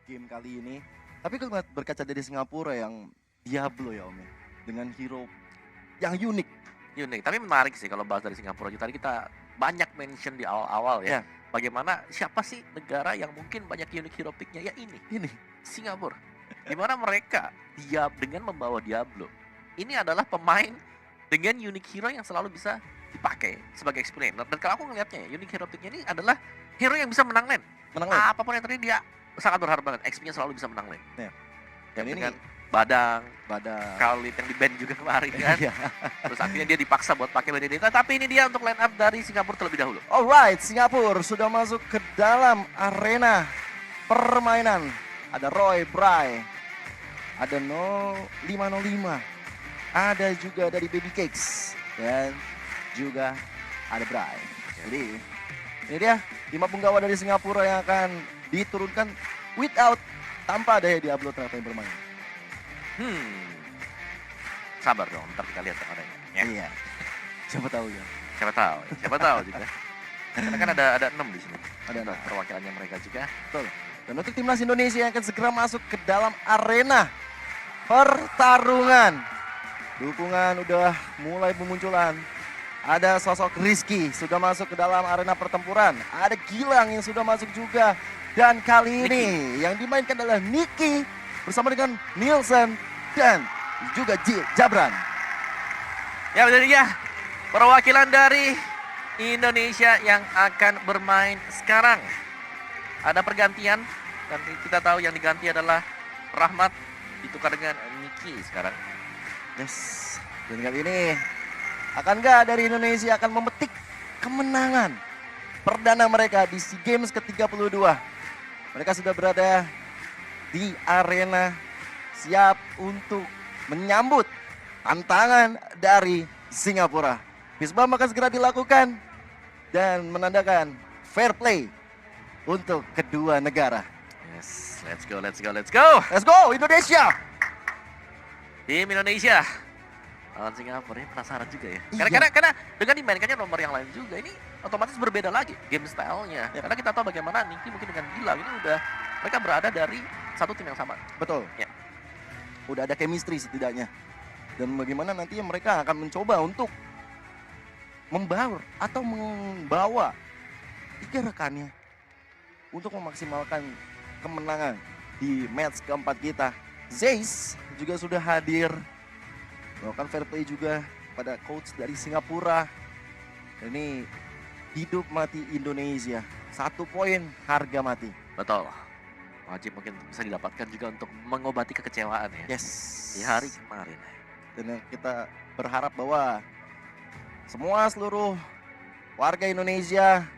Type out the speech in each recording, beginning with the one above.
game kali ini. Tapi kalau ngeliat berkaca dari Singapura yang Diablo ya Om ya, dengan hero yang unik. Unik, tapi menarik sih kalau bahas dari Singapura. Tadi kita banyak mention di awal-awal ya. Ya, Bagaimana siapa sih negara yang mungkin banyak unique hero pick-nya? Ya ini. Singapura. Dimana mereka dengan membawa Diablo. Ini adalah pemain dengan unique hero yang selalu bisa dipakai sebagai explainer. Dan kalau aku ngelihatnya ya, unique hero pick-nya ini adalah hero yang bisa menang lane. Menang lane. Apapun yang terjadi dia sangat berharap banget. XP-nya selalu bisa menang lane. Ya. Dan Dan ini dengan Badang, pada Khalid yang di-ban juga kemarin kan. Iya. Terus akhirnya dia dipaksa buat pakai Benedetta. Tapi ini dia untuk line up dari Singapura terlebih dahulu. Alright, Singapura sudah masuk ke dalam arena permainan. Ada Roy Bray, ada 0505, ada juga dari Baby Cakes, dan juga ada Bray. Jadi ini dia 5 punggawa dari Singapura yang akan diturunkan tanpa ada Diablo ternyata yang bermain. Sabar dong, ntar kita lihat orangnya. Ya. Iya. Siapa tahu ya. Siapa tahu juga. Karena kan ada 6 di sini. Ada perwakilannya mereka juga. Betul. Dan untuk timnas Indonesia yang akan segera masuk ke dalam arena pertarungan. Dukungan udah mulai bermunculan. Ada sosok Rizky sudah masuk ke dalam arena pertempuran. Ada Gilang yang sudah masuk juga. Dan kali ini yang dimainkan adalah Niki bersama dengan Nielsen dan juga Jabran. Ya betul ya. Perwakilan dari Indonesia yang akan bermain sekarang. Ada pergantian dan kita tahu yang diganti adalah Rahmat ditukar dengan Niki sekarang. Yes. Dan kali ini akankah dari Indonesia akan memetik kemenangan perdana mereka di SEA Games ke-32. Mereka sudah berada di arena siap untuk menyambut tantangan dari Singapura. Bisbam akan segera dilakukan dan menandakan fair play untuk kedua negara. Yes, let's go. Let's go Indonesia. Tim Indonesia lawan Singapura ini penasaran juga ya. Iya. Karena dengan dimainkannya nomor yang lain juga ini otomatis berbeda lagi game style-nya. Ya. Karena kita tahu bagaimana Niki mungkin dengan Gilang ini udah mereka berada dari satu tim yang sama. Betul. Ya. Udah ada chemistry setidaknya. Dan bagaimana nantinya mereka akan mencoba untuk membawa 3 rekannya untuk memaksimalkan kemenangan di match keempat kita. Zeiss juga sudah hadir melakukan fair play juga pada coach dari Singapura. Dan ini hidup mati Indonesia, 1 poin harga mati. Betul. Wajib mungkin bisa didapatkan juga untuk mengobati kekecewaan ya. Yes. Di hari kemarin. Dan kita berharap bahwa seluruh warga Indonesia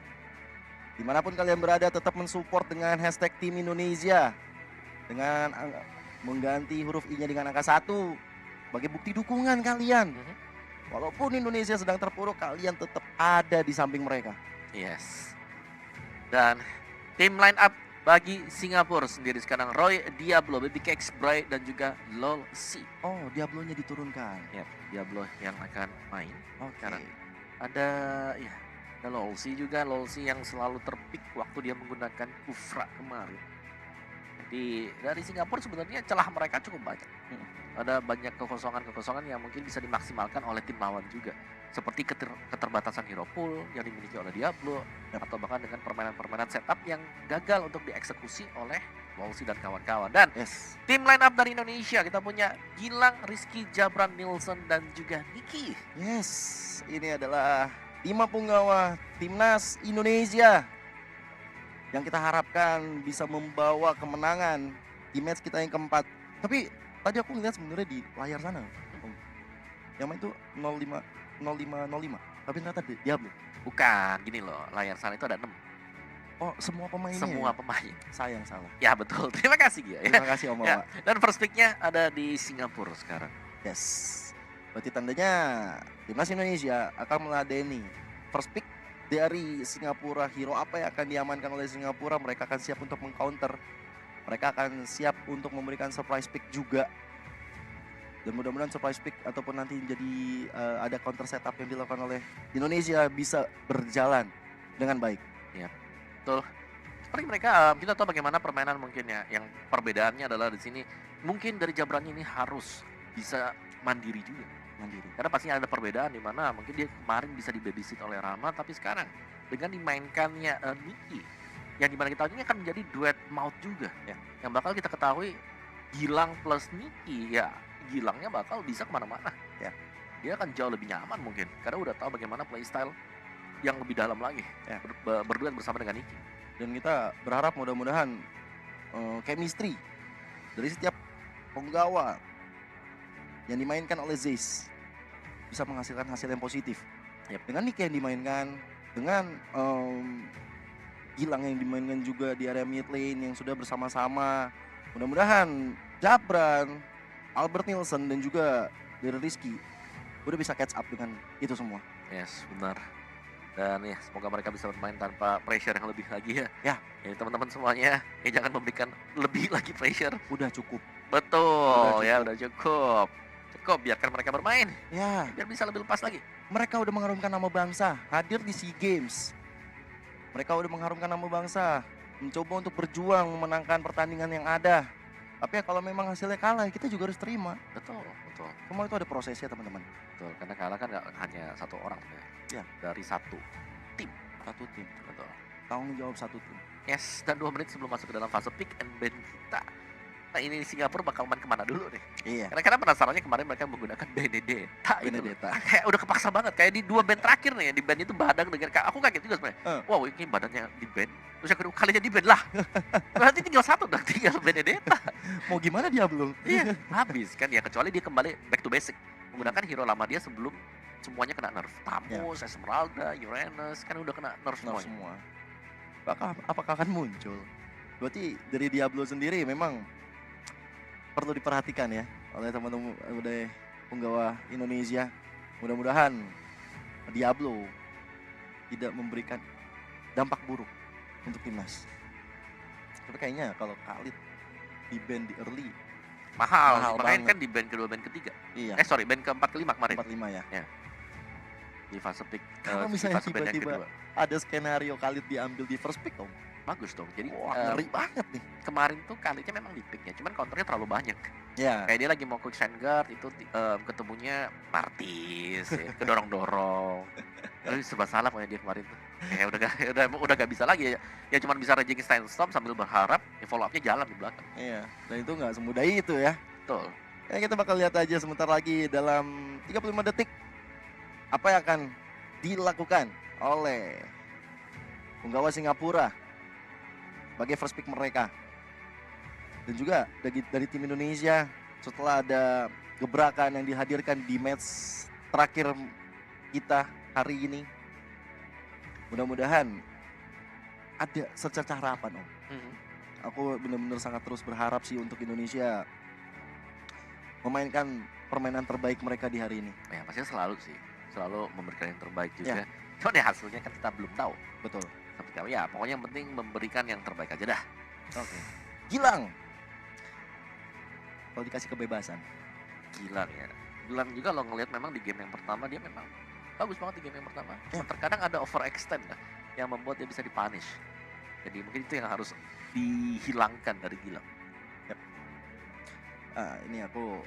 dimanapun kalian berada tetap mensupport dengan hashtag Tim Indonesia dengan mengganti huruf I-nya dengan angka 1 sebagai bukti dukungan kalian. Walaupun Indonesia sedang terpuruk, kalian tetap ada di samping mereka. Yes. Dan tim line up bagi Singapura sendiri sekarang Roy, Diablo, Baby Cakes, Bray dan juga Lol C. Oh, Diablo-nya diturunkan. Ya, Diablo yang akan main. Oke. Karena ada Lol C juga, Lol C yang selalu terpick waktu dia menggunakan Kufra kemarin. Jadi dari Singapura sebenarnya celah mereka cukup banyak. Ada banyak kekosongan yang mungkin bisa dimaksimalkan oleh tim lawan juga. Seperti keterbatasan hero pool yang dimiliki oleh Diablo. Atau bahkan dengan permainan-permainan setup yang gagal untuk dieksekusi oleh Wolsey dan kawan-kawan. Dan tim line up dari Indonesia kita punya Gilang, Rizky, Jabran, Nielsen dan juga Niki. Yes, ini adalah 5 punggawa timnas Indonesia yang kita harapkan bisa membawa kemenangan di match kita yang keempat. Tapi tadi aku ngeliat sebenarnya di layar sana, yang main itu 0505, tapi ternyata Diablo. Bukan, gini loh, layar sana itu ada 6. Oh, semua pemainnya? Semua pemain. Sayang salah. Ya betul, terima kasih Gia. Terima kasih Om ya. Dan first pick-nya ada di Singapura sekarang. Yes, berarti tandanya timnas Indonesia akan meladeni first pick dari Singapura. Hero apa yang akan diamankan oleh Singapura, mereka akan siap untuk mengcounter. Mereka akan siap untuk memberikan surprise pick juga. Dan mudah-mudahan surprise pick ataupun nanti jadi ada counter setup yang dilakukan oleh Indonesia bisa berjalan dengan baik. Ya, betul. paling mereka kita tahu bagaimana permainan mungkin ya. Yang perbedaannya adalah di sini mungkin dari Jabran ini harus bisa mandiri juga. Mandiri. Karena pasti ada perbedaan di mana mungkin dia kemarin bisa dibabysit oleh Rama, tapi sekarang dengan dimainkannya Niki, yang dimana kita tahu ini akan menjadi duet maut juga ya, yang bakal kita ketahui Gilang plus Niki ya, Gilangnya bakal bisa kemana-mana ya, dia akan jauh lebih nyaman mungkin karena udah tahu bagaimana playstyle yang lebih dalam lagi ya, berduet bersama dengan Niki. Dan kita berharap mudah-mudahan chemistry dari setiap penggawa yang dimainkan oleh Zeiss bisa menghasilkan hasil yang positif. Yep. Dengan Niki yang dimainkan, dengan Gilang yang dimainkan juga di area mid lane yang sudah bersama-sama. Mudah-mudahan Jabran, Albert Nilsson dan juga dari Rizky udah bisa catch up dengan itu semua. Yes, benar. Dan ya semoga mereka bisa bermain tanpa pressure yang lebih lagi ya. Ya. Jadi teman-teman semuanya jangan memberikan lebih lagi pressure. Udah cukup. Betul, udah cukup. Cukup biarkan mereka bermain. Ya. Biar bisa lebih lepas lagi. Mereka udah mengharumkan nama bangsa, hadir di SEA Games. Mereka udah mengharumkan nama bangsa, mencoba untuk berjuang memenangkan pertandingan yang ada. Tapi ya kalau memang hasilnya kalah, kita juga harus terima. Betul. Semua itu ada prosesnya teman-teman. Betul, karena kalah kan nggak hanya satu orang Ya. dari satu tim. Betul. Tanggung jawab satu tim. Yes, dan 2 menit sebelum masuk ke dalam fase pick and ban kita. Nah ini Singapura bakal main kemana dulu nih? Iya. Karena penasarannya kemarin mereka menggunakan Benedetta. Benedetta. Kayak udah kepaksa banget. Kayak di 2 band terakhir nih. Di band itu Badang dengan aku kaget juga sebenarnya. Wow, ini badannya di band. Terus yang kedua kalinya di band lah. Berarti tinggal satu dong, tinggal Benedetta. Mau gimana dia belum? Iya, habis kan ya. Kecuali dia kembali back to basic. Menggunakan hero lama dia sebelum semuanya kena nerf. Tamus, Esmeralda, Uranus, kan udah kena nerf semua. Apakah akan muncul? Berarti dari Diablo sendiri memang perlu diperhatikan ya oleh teman-teman udah penggawa Indonesia. Mudah-mudahan Diablo tidak memberikan dampak buruk untuk timnas. Tapi kayaknya kalau Khalid di band di early mahal makanya banget. kan di band kedua, band ketiga. Iya. Sorry, band keempat kelima kemarin. 45 ya. Di fase pick. Kalau di misalnya fase band yang tiba-tiba kedua. ada skenario Khalid diambil di first pick dong. Bagus dong. Jadi Ngeri banget nih. kemarin tuh Khalidnya memang di pick ya, cuman counternya terlalu banyak. Ya. Kayak dia lagi mau quick sand guard itu ketemunya Martis, ya, kedorong-dorong. Terus serba salah pokoknya dia kemarin tuh. Ya udah gak bisa lagi ya. Ya cuman bisa raging stand stop sambil berharap ya follow up-nya jalan di belakang. Iya. Dan itu nggak semudah itu ya. Betul. Ya kita bakal lihat aja sebentar lagi dalam 35 detik apa yang akan dilakukan oleh penggawa Singapura sebagai first pick mereka. Dan juga dari tim Indonesia setelah ada gebrakan yang dihadirkan di match terakhir kita hari ini, mudah-mudahan ada secercah harapan Om. Aku benar-benar sangat terus berharap sih untuk Indonesia memainkan permainan terbaik mereka di hari ini. Ya pasti selalu memberikan yang terbaik juga. Cuman ya hasilnya kan kita belum tahu. Betul. Seperti apa ya, pokoknya yang penting memberikan yang terbaik aja dah. Oke. Gilang. Kalau dikasih kebebasan. Gilang ya. Gilang juga lo ngelihat memang di game yang pertama dia memang bagus banget di game yang pertama. Cuma terkadang ada overextend kan, yang membuat dia bisa dipunish. Jadi mungkin itu yang harus dihilangkan dari Gilang. Yep. Ini aku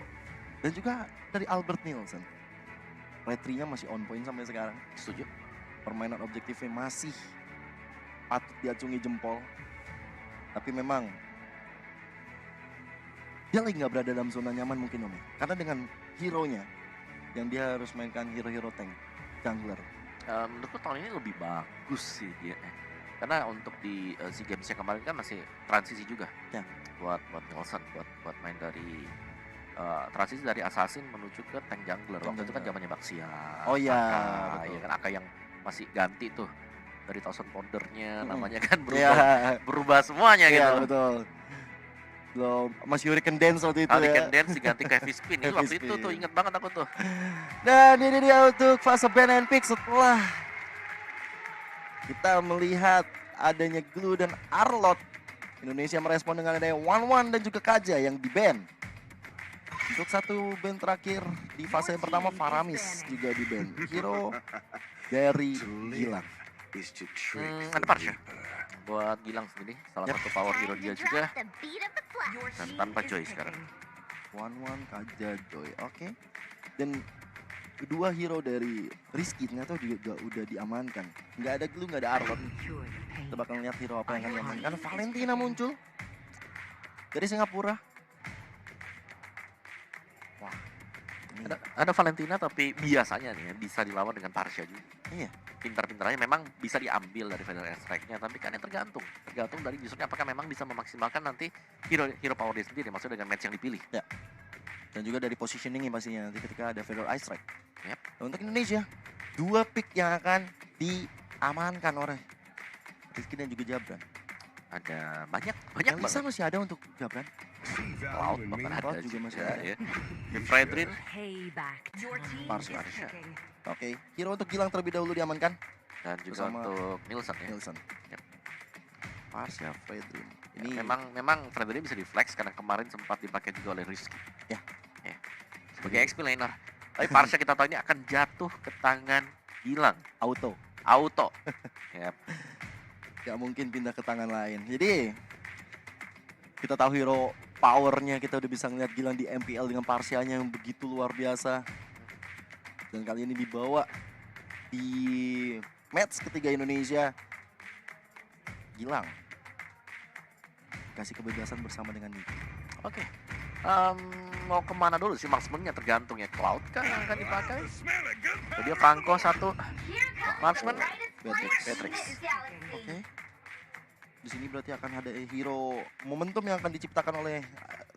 dan juga dari Albert Nilsson. Retrinya masih on point sampai sekarang. Setuju. Permainan objektifnya masih patut diacungi jempol. Tapi memang dia lagi nggak berada dalam zona nyaman mungkin Om. Karena dengan hero-nya yang dia harus mainkan hero-hero tank, jungler. Menurutku tahun ini lebih bagus sih dia. Karena untuk di SEA Games yang kemarin kan masih transisi juga. Ya. Buat Nelson, buat main dari transisi dari assassin menuju ke tank jungler. Waktu itu kan zamannya Baxia. Oh iya, Aka, ya kan Aka yang masih ganti tuh dari Thousand Pondernya namanya kan berubah semuanya gitu. Iya betul. Belum Mas Hurricane Dance waktu itu Hurricane Dance diganti ke Heavy Spin. Itu waktu itu tuh inget banget aku tuh. Dan ini dia untuk fase ban and pick setelah kita melihat adanya Glue dan Arlot. Indonesia merespon dengan adanya One dan juga Kaja yang di-ban. Untuk satu ban terakhir di fase yang pertama Faramis juga di-ban. Hero dari Gilang. Ada Parsha. buat Gilang sendiri, salah satu power hero dia juga. Dan tanpa Joy sekarang. 1-1 Kaja Joy. Oke. Dan kedua hero dari Rizky ternyata juga udah diamankan. Nggak ada Glue, nggak ada Arlot. Kita bakal lihat hero apa yang akan diamankan. Valentina muncul dari Singapura. Wah, ini Ada Valentina tapi biasanya nih ya, bisa dilawan dengan Parsha juga. iya. Pintar-pintarnya memang bisa diambil dari Federal Strike-nya, tapi kan yang tergantung dari usernya apakah memang bisa memaksimalkan nanti hero power dia sendiri, maksudnya dengan match yang dipilih. Dan juga dari positioning pastinya nanti ketika ada Federal Ice Strike. Yep. Nah, untuk Indonesia, 2 pick yang akan diamankan oleh Rizky dan juga Jabran. Ada banyak Yang bisa banget. masih ada untuk Jabran. Cloud bahkan ada Cloud juga masih ada. ya. Fredrin, Parsha. Parsha. Oke, hero untuk Gilang terlebih dahulu diamankan. Dan juga Bersama untuk Nielsen ya. Nielsen. Yep. Parsha, Fredrin. Ini Ini memang Fredrin bisa di flex karena kemarin sempat dipakai juga oleh Rizky. Ya. Sebagai XP laner. Tapi Parsha kita tahu ini akan jatuh ke tangan Gilang. auto. Yep. Gak mungkin pindah ke tangan lain. Jadi kita tahu hero powernya, kita udah bisa ngeliat Gilang di MPL dengan Parsha-nya yang begitu luar biasa. Dan kali ini dibawa di match ketiga Indonesia. Gilang kasih kebebasan bersama dengan Niki. Oke. Mau kemana dulu sih marksman-nya tergantung ya. Cloud kan yang akan dipakai. Jadi Franco satu. Marksman. Patrick. Oke. Di sini berarti akan ada hero momentum yang akan diciptakan oleh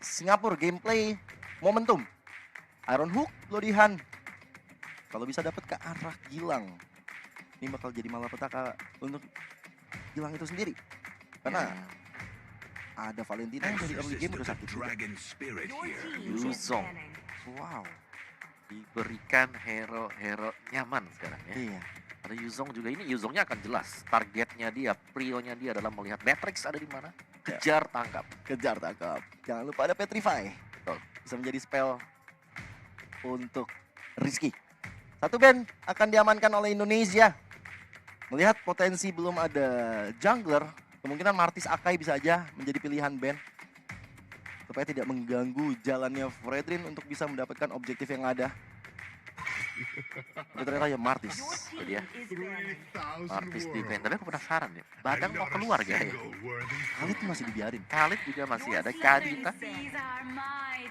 Singapura, gameplay momentum. Iron Hook, Lodihan. Kalau bisa dapat ke arah Gilang, ini bakal jadi malapetaka untuk Gilang itu sendiri. Karena ada Valentina yang dari early game udah sakit juga. Yuzong. Wow. Diberikan hero nyaman sekarang ya. Iya. Ada Yuzong juga, ini Yuzongnya akan jelas. Targetnya dia, prionya dia adalah melihat Matrix ada di mana. Kejar, tangkap. Kejar, tangkap. Jangan lupa ada Petrify. Betul. Bisa menjadi spell untuk Rizky. Satu band akan diamankan oleh Indonesia. Melihat potensi belum ada jungler, kemungkinan Martis Akai bisa aja menjadi pilihan band. Supaya tidak mengganggu jalannya Fredrin untuk bisa mendapatkan objektif yang ada. Itu ternyata ya Martis. Itu dia. Martis defense. Tapi aku penasaran ya. Badang mau keluar gak ya? Khalid masih dibiarin. Khalid juga masih ada. Kadita.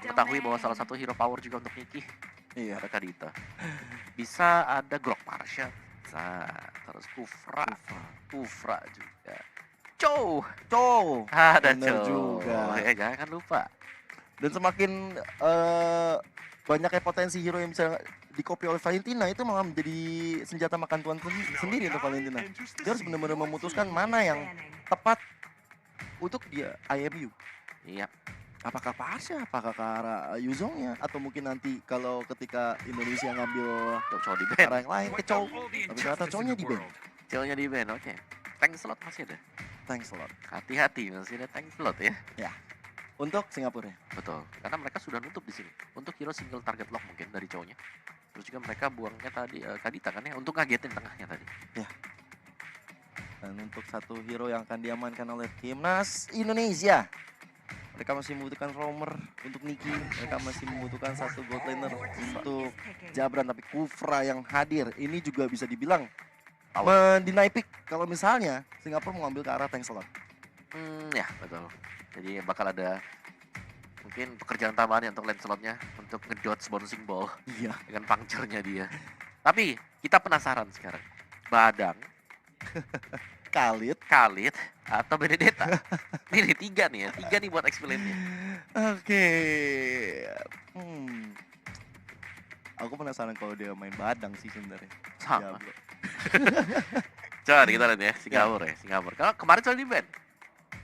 Mengetahui bahwa salah satu hero power juga untuk Niki. Iya. Ada Kadita. Bisa ada Grok Parsha. Bisa. Terus Kufra juga. Chow. Ada Bener Chow. juga. Ya, jangan lupa. Dan semakin banyaknya potensi hero yang bisa di-copy oleh Valentina, itu malah menjadi senjata makan tuan sendiri untuk Valentina. Dia harus benar-benar memutuskan mana yang tepat untuk dia IMU. Iya. Apakah Parsha, apakah ke arah Yuzongnya, atau mungkin nanti kalau ketika Indonesia ngambil Chow di ke ban. arah yang lain ke Chow. Tapi ternyata Chow-nya di ban. Chownya di ban. Oke. Tank slot masih ada. Thanks a lot. Hati-hati masih ada tank slot ya. Untuk Singapura. Betul. Karena mereka sudah nutup di sini. Untuk hero single target lock mungkin dari Chow-nya. Terus juga mereka buangnya tadi Kadita kan ya untuk ngagetin tengahnya tadi. Dan untuk satu hero yang akan diamankan oleh timnas Indonesia, mereka masih membutuhkan roamer untuk Niki. Mereka masih membutuhkan satu gold laner untuk Jabran. Tapi Kufra yang hadir ini juga bisa dibilang mendinai pick kalau misalnya Singapura mengambil ke arah tank slot. Ya betul. Jadi bakal ada mungkin pekerjaan tambahan ya untuk lane slotnya untuk ngedodge bouncing ball Iya. dengan puncture-nya dia. Tapi kita penasaran sekarang. Badang, Khalid. atau Benedetta. Ini 3 nih ya. 3 nih buat explain-nya. Oke. Aku penasaran kalau dia main badang sih sebenarnya. Sama. Diablo. Coba kita lihat ya. Singapura. Kalau kemarin soal di ban.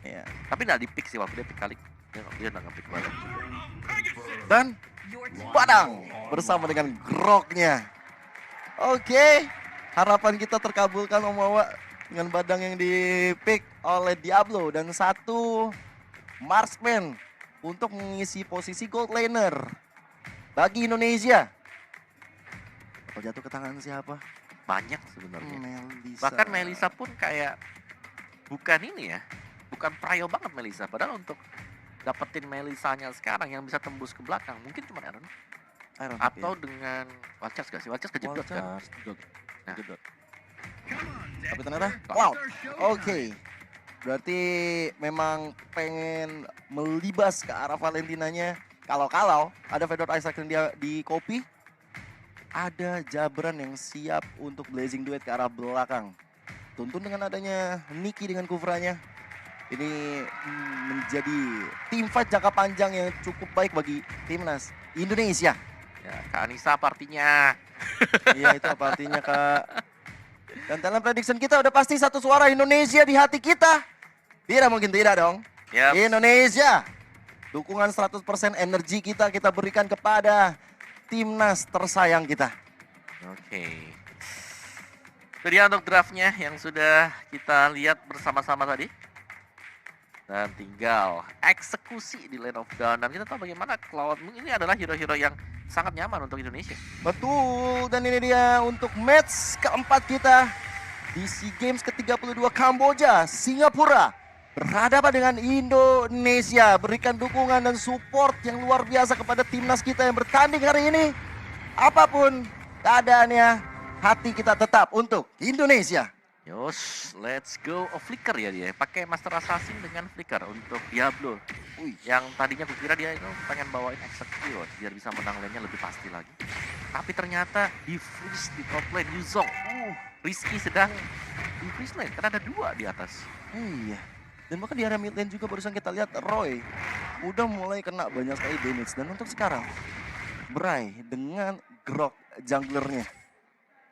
Iya. Tapi nggak di pick sih waktu dia pick kali. Dia nggak pick Badang juga. Dan badang bersama dengan groknya. Oke. Harapan kita terkabulkan Om Wawa dengan badang yang di-pick oleh Diablo dan satu marksman untuk mengisi posisi gold laner bagi Indonesia. Bakal jatuh ke tangan siapa? Banyak sebenarnya. Melisa. Bahkan Melisa pun kayak bukan ini ya, bukan prio banget Melissa. Padahal untuk dapetin Melissanya sekarang yang bisa tembus ke belakang mungkin cuma Aaron Iron atau dengan Wildcats gak sih? Wildcats kejedot kan? Nah. Kejedot. Tapi ternyata Cloud. Oke. Berarti memang pengen melibas ke arah Valentinanya. Kalau ada Fedor Isaac yang dia di copy, ada Jabran yang siap untuk blazing duet ke arah belakang. Tuntun dengan adanya Niki dengan Kufranya. Ini menjadi tim fight jangka panjang yang cukup baik bagi timnas Indonesia. Ya, Kak Anissa partinya. Iya, itu apa artinya, Kak? Dan talent prediction kita udah pasti satu suara Indonesia di hati kita. Tidak mungkin tidak dong. Yap. Indonesia. Dukungan 100% energi kita berikan kepada timnas tersayang kita. Oke. Itu dia untuk draftnya yang sudah kita lihat bersama-sama tadi. Dan tinggal eksekusi di Lane of Dawn. Dan kita tahu bagaimana Cloud ini adalah hero-hero yang sangat nyaman untuk Indonesia. Betul, dan ini dia untuk match keempat kita di SEA Games ke-32 Kamboja, Singapura. Berhadapan dengan Indonesia, berikan dukungan dan support yang luar biasa kepada timnas kita yang bertanding hari ini. Apapun keadaannya, hati kita tetap untuk Indonesia. Yos, let's go. Oh, flicker ya dia. Pakai Master Assassin dengan flicker untuk Diablo. Yang tadinya kukira dia itu pengen bawain Execute biar bisa menang lane-nya lebih pasti lagi. Tapi ternyata di freeze di top lane Yuzong. Rizky sedang di freeze lane karena ada dua di atas. Iya. Dan bahkan di area mid lane juga barusan kita lihat Roy udah mulai kena banyak sekali damage. Dan untuk sekarang, Bray dengan Grok junglernya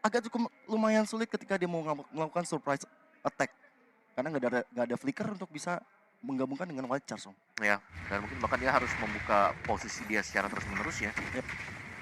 agak cukup lumayan sulit ketika dia mau melakukan surprise attack. Karena nggak ada flicker untuk bisa menggabungkan dengan Wild Charge. Ya, dan mungkin bahkan dia harus membuka posisi dia secara terus-menerus ya. Yep.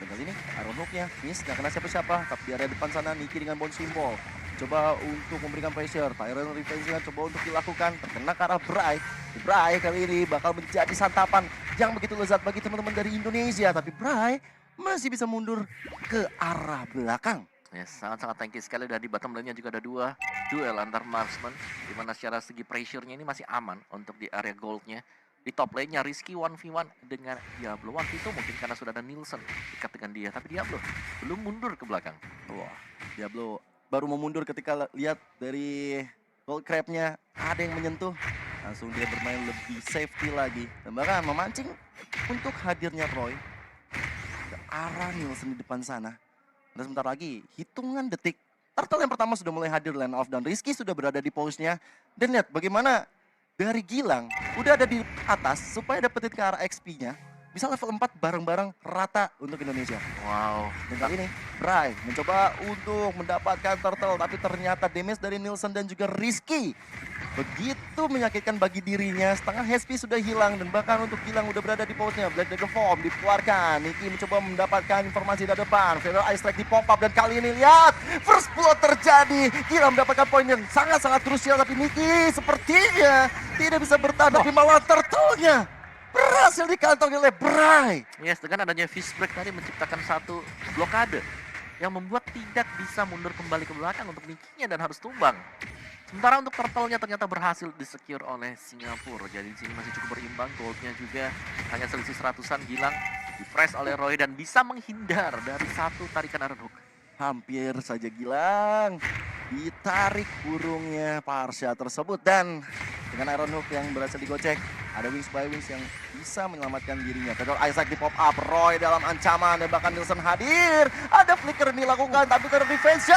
Dan kali ini Iron Hook-nya miss, nggak kena siapa-siapa. Tapi di area depan sana Niki dengan Bone Symbol coba untuk memberikan pressure. Tyrell Revenge coba untuk dilakukan, terkena ke arah Bray. Bray kali ini bakal menjadi santapan yang begitu lezat bagi teman-teman dari Indonesia. Tapi Bray masih bisa mundur ke arah belakang. Ya, sangat-sangat tanky sekali. Dan di bottom lane-nya juga ada dua duel antar marksman. Dimana secara segi pressure-nya ini masih aman untuk di area gold-nya. Di top lane-nya Rizky 1v1 dengan Diablo. Waktu itu mungkin karena sudah ada Nielsen dekat dengan dia. Tapi Diablo belum mundur ke belakang. Wah, Diablo baru mau mundur ketika lihat dari gold crab-nya ada yang menyentuh. Langsung dia bermain lebih safety lagi. Dan bahkan memancing untuk hadirnya Roy ke arah Nielsen di depan sana. Dan sebentar lagi, hitungan detik, turtle yang pertama sudah mulai hadir Land of Dawn. Rizky sudah berada di pose-nya. Dan lihat bagaimana dari Gilang udah ada di atas supaya dapetin ke arah XP-nya. Bisa level 4 bareng-bareng rata untuk Indonesia. Wow. Dan kali ini, Bray mencoba untuk mendapatkan turtle. Tapi ternyata damage dari Nielsen dan juga Rizky begitu menyakitkan bagi dirinya. Setengah HP sudah hilang dan bahkan untuk Gilang udah berada di pose-nya. Black Dagger Form dikeluarkan. Niki mencoba mendapatkan informasi dari depan. Feral Ice Strike di pop up dan kali ini lihat first blood terjadi. Gilang mendapatkan poin yang sangat-sangat krusial tapi Niki sepertinya tidak bisa bertahan tapi malah turtle-nya berhasil dikantongi oleh Bray. Yes, dengan adanya Fist Break tadi menciptakan satu blokade yang membuat tidak bisa mundur kembali ke belakang untuk Nikinya dan harus tumbang. Sementara untuk turtle-nya ternyata berhasil disecure oleh Singapura. Jadi di sini masih cukup berimbang. Gold-nya juga hanya selisih 100-an. Gilang di-press oleh Roy dan bisa menghindar dari satu tarikan Iron Hook. Hampir saja Gilang ditarik burungnya Parsha tersebut. Dan dengan Iron Hook yang berhasil digocek, ada Wings by Wings yang bisa menyelamatkan dirinya. Fedor Isaac di pop up, Roy dalam ancaman dan bahkan Nielsen hadir. Ada flicker yang dilakukan tapi ter defense